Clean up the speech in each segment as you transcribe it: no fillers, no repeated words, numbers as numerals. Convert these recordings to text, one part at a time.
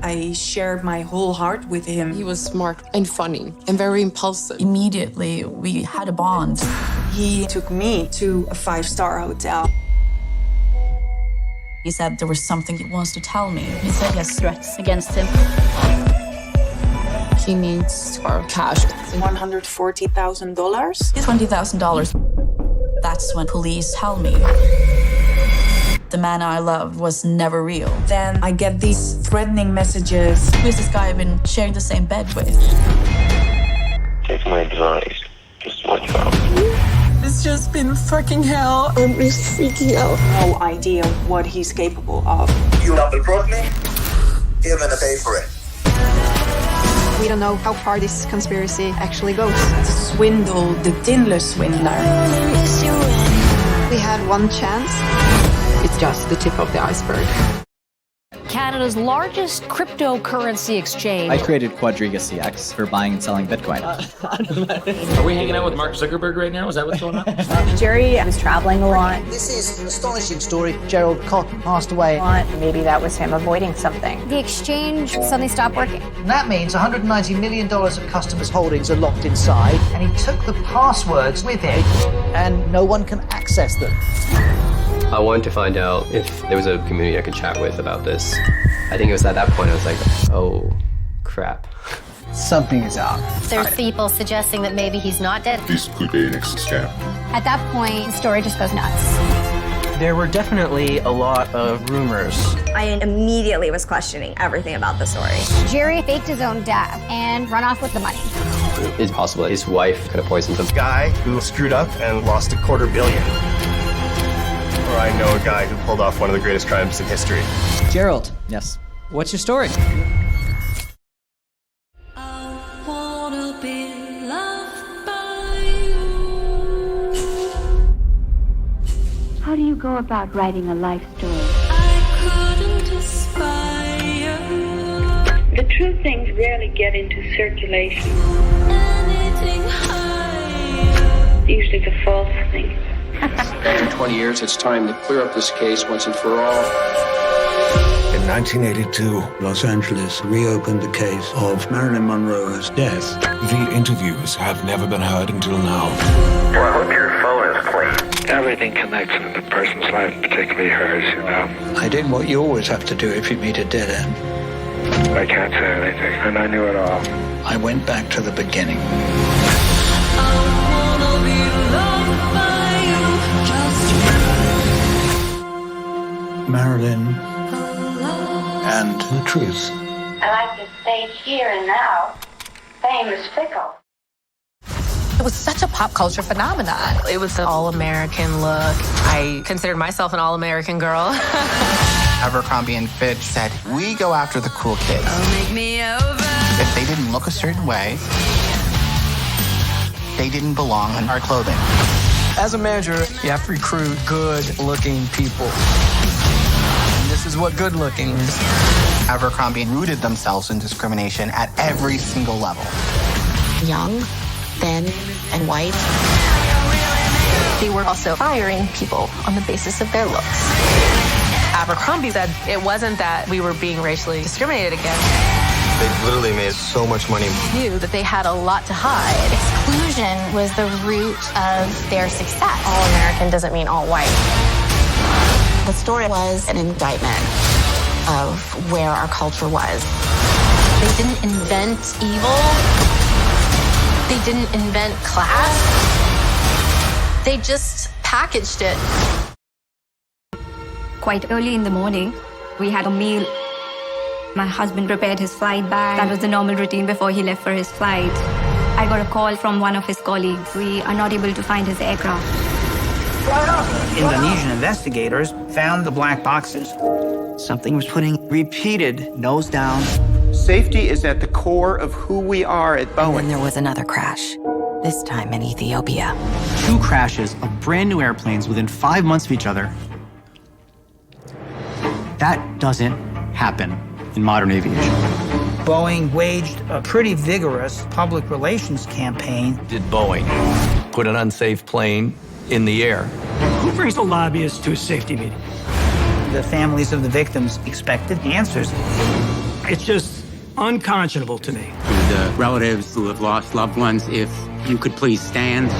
I shared my whole heart with him. He was smart and funny and very impulsive. Immediately, we had a bond. He took me to a 5-star hotel. He said there was something he wants to tell me. He said he has threats against him. He needs our cash. $140,000? $20,000. That's when police tell me the man I loved was never real. Then I get these threatening messages. Who's this guy I've been sharing the same bed with? Take my advice. Just watch out. It's just been fucking hell. I'm just freaking out. No idea what he's capable of. You double-crossed me? You're gonna pay for it. We don't know how far this conspiracy actually goes. The swindle, the Tinder swindler. We had one chance. It's just the tip of the iceberg. Canada's largest cryptocurrency exchange. I created Quadriga CX for buying and selling Bitcoin. Are we hanging out with Mark Zuckerberg right now? Is that what's going on? Jerry was traveling a lot. This is an astonishing story. Gerald Cotton passed away. Maybe that was him avoiding something. The exchange suddenly stopped working. And that means $190 million of customers' holdings are locked inside, and he took the passwords with him, and no one can access them. I wanted to find out if there was a community I could chat with about this. I think it was at that point I was like, oh, crap. Something is up. There's people suggesting that maybe he's not dead. This could be an scam. At that point, the story just goes nuts. There were definitely a lot of rumors. I immediately was questioning everything about the story. Jerry faked his own death and run off with the money. It's possible that his wife could have poisoned him. Guy who screwed up and lost $250 million. Or I know a guy who pulled off one of the greatest crimes in history. Gerald. Yes. What's your story? How do you go about writing a life story? The true things rarely get into circulation. Usually the false things. After 20 years, it's time to clear up this case once and for all. In 1982, Los Angeles reopened the case of Marilyn Monroe's death. The interviews have never been heard until now. Well, I hope your phone is clean. Everything connects in the person's life, particularly hers, you know. I did what you always have to do if you meet a dead end. I can't say anything, and I knew it all. I went back to the beginning. Marilyn and the truth. I like to stay here and now. Fame is fickle. It was such a pop culture phenomenon. It was an all-American look. I considered myself an all-American girl. Abercrombie & Fitch said, we go after the cool kids. Oh, make me over. If they didn't look a certain way, they didn't belong in our clothing. As a manager, you have to recruit good-looking people. And this is what good-looking is. Abercrombie rooted themselves in discrimination at every single level. Young, thin, and white. They were also firing people on the basis of their looks. Abercrombie said it wasn't that we were being racially discriminated against. They literally made so much money. Knew that they had a lot to hide. Exclusion was the root of their success. All American doesn't mean all white. The story was an indictment of where our culture was. They didn't invent evil. They didn't invent class. They just packaged it. Quite early in the morning, we had a meal. My husband prepared his flight bag. That was the normal routine before he left for his flight. I got a call from one of his colleagues. We are not able to find his aircraft. Indonesian investigators found the black boxes. Something was putting repeated nose down. Safety is at the core of who we are at Boeing. And then there was another crash, this time in Ethiopia. 2 crashes of brand new airplanes within 5 months of each other. That doesn't happen in modern aviation. Boeing waged a pretty vigorous public relations campaign. Did Boeing put an unsafe plane in the air? Who brings a lobbyist to a safety meeting? The families of the victims expected answers. It's just unconscionable to me. To the relatives who have lost loved ones, if you could please stand.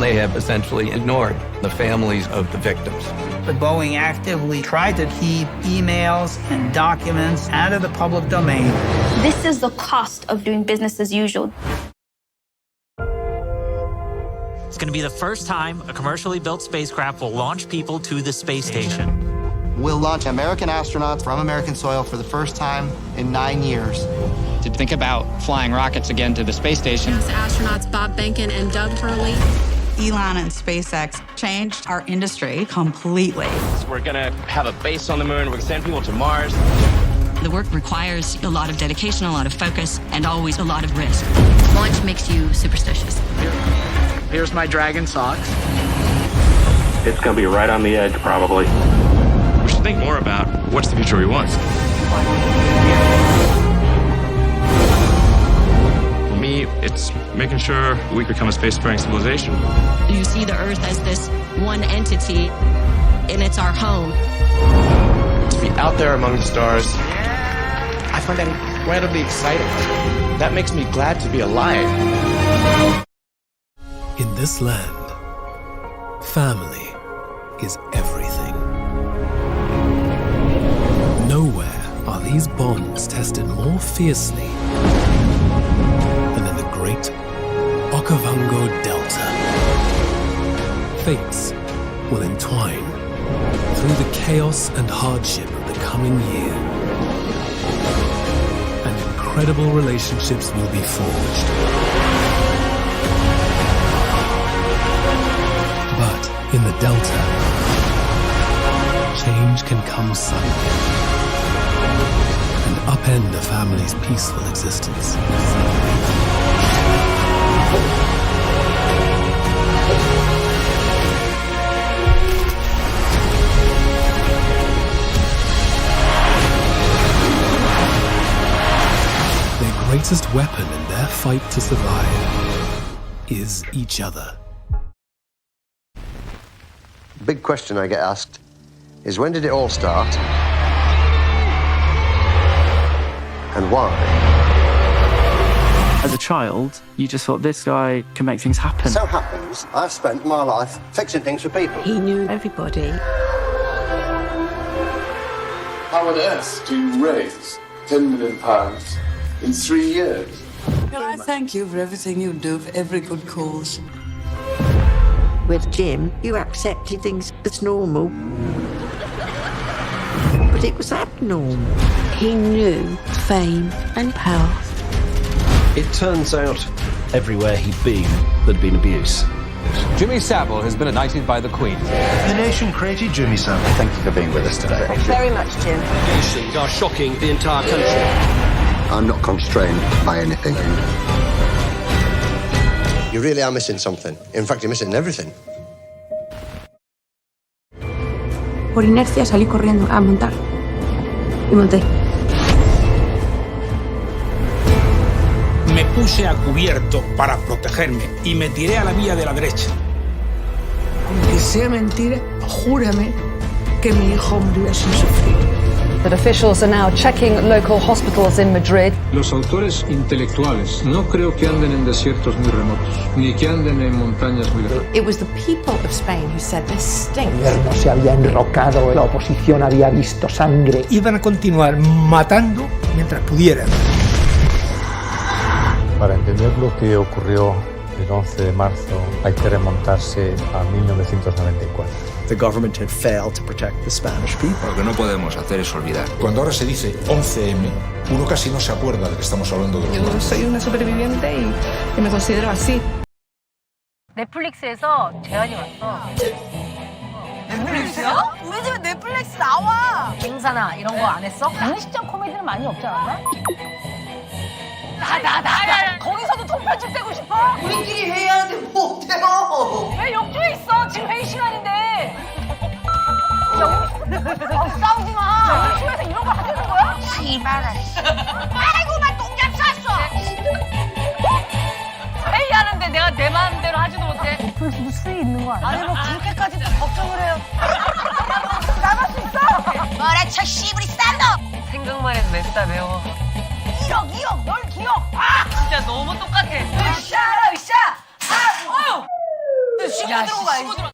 They have essentially ignored the families of the victims. But Boeing actively tried to keep emails and documents out of the public domain. This is the cost of doing business as usual. It's going to be the first time a commercially built spacecraft will launch people to the space station. We'll launch American astronauts from American soil for the first time in 9 years. To think about flying rockets again to the space station. Astronauts Bob Behnken and Doug Hurley. Elon and SpaceX changed our industry completely. We're going to have a base on the moon. We're going to send people to Mars. The work requires a lot of dedication, a lot of focus, and always a lot of risk. Launch makes you superstitious. Here's my dragon socks. It's going to be right on the edge, probably. We should think more about what's the future we want. For me, it's making sure we become a spacefaring civilization. You see the Earth as this one entity, and it's our home. To be out there among the stars, I find that incredibly exciting. That makes me glad to be alive. In this land, family is everything. Nowhere are these bonds tested more fiercely than in the great Okavango Delta. Fates will entwine through the chaos and hardship of the coming year, and incredible relationships will be forged. But in the Delta, change can come suddenly and upend a family's peaceful existence. Their greatest weapon in their fight to survive is each other. Big question I get asked is, when did it all start? And why? As a child, you just thought, this guy can make things happen. So happens, I've spent my life fixing things for people. He knew everybody. How on earth do you raise £10 million in 3 years? Well, I thank you for everything you do for every good cause. With Jim, you accepted things as normal. But it was abnormal. He knew fame and power. It turns out everywhere he'd been, there'd been abuse. Jimmy Savile has been knighted by the Queen. The nation created Jimmy Savile. Thank you for being with us today. Thanks very much, Jim. Things are shocking the entire country. I'm not constrained by anything. You really are missing something. In fact, you're missing everything. Por inercia salí corriendo a montar. Y monté. Me puse a cubierto para protegerme y me tiré a la vía de la derecha. Aunque sea mentira, júrame que mi hijo murió sin sufrir. That officials are now checking local hospitals in Madrid. Los autores intelectuales no creo que anden en desiertos muy remotos, ni que anden en montañas muy lejanas. It was the people of Spain who said this stinks. El gobierno se había enrocado, la oposición había visto sangre. Iban a continuar matando mientras pudieran. Para entender lo que ocurrió el 11 de marzo hay que remontarse a 1994. The government had failed to protect the Spanish people. Lo que no podemos hacer es olvidar. Cuando ahora se dice 11M, uno casi no se acuerda de que estamos hablando de los Yo soy una superviviente y me considero así. 넷플릭스에서 제안이 왔어. 넷플릭스요? 우리 집에 넷플릭스 나와. 행사나 이런 거 안 했어? 장시장 코미디는 많이 없지 않았나? 나. 거기서도 돈 편집되고 싶어? 우리끼리 회의하는데 뭐 어때요? 왜 욕조에 있어? 지금 회의 시간인데. 싸우지 마. 욕조에서 이런 거 하자는 거야? 씨발아. 아이고, 나 똥잡 쌌어. 회의하는데 내가 내 마음대로 하지도 못해. 넷플릭스도 수위 있는 거 아니야? 아니, 뭐 그렇게까지 걱정을 해요. 나갈 수 있어. 뭐라 쳐 씨부리 싼 놈. 생각만 해도 맵다 매워. drogas.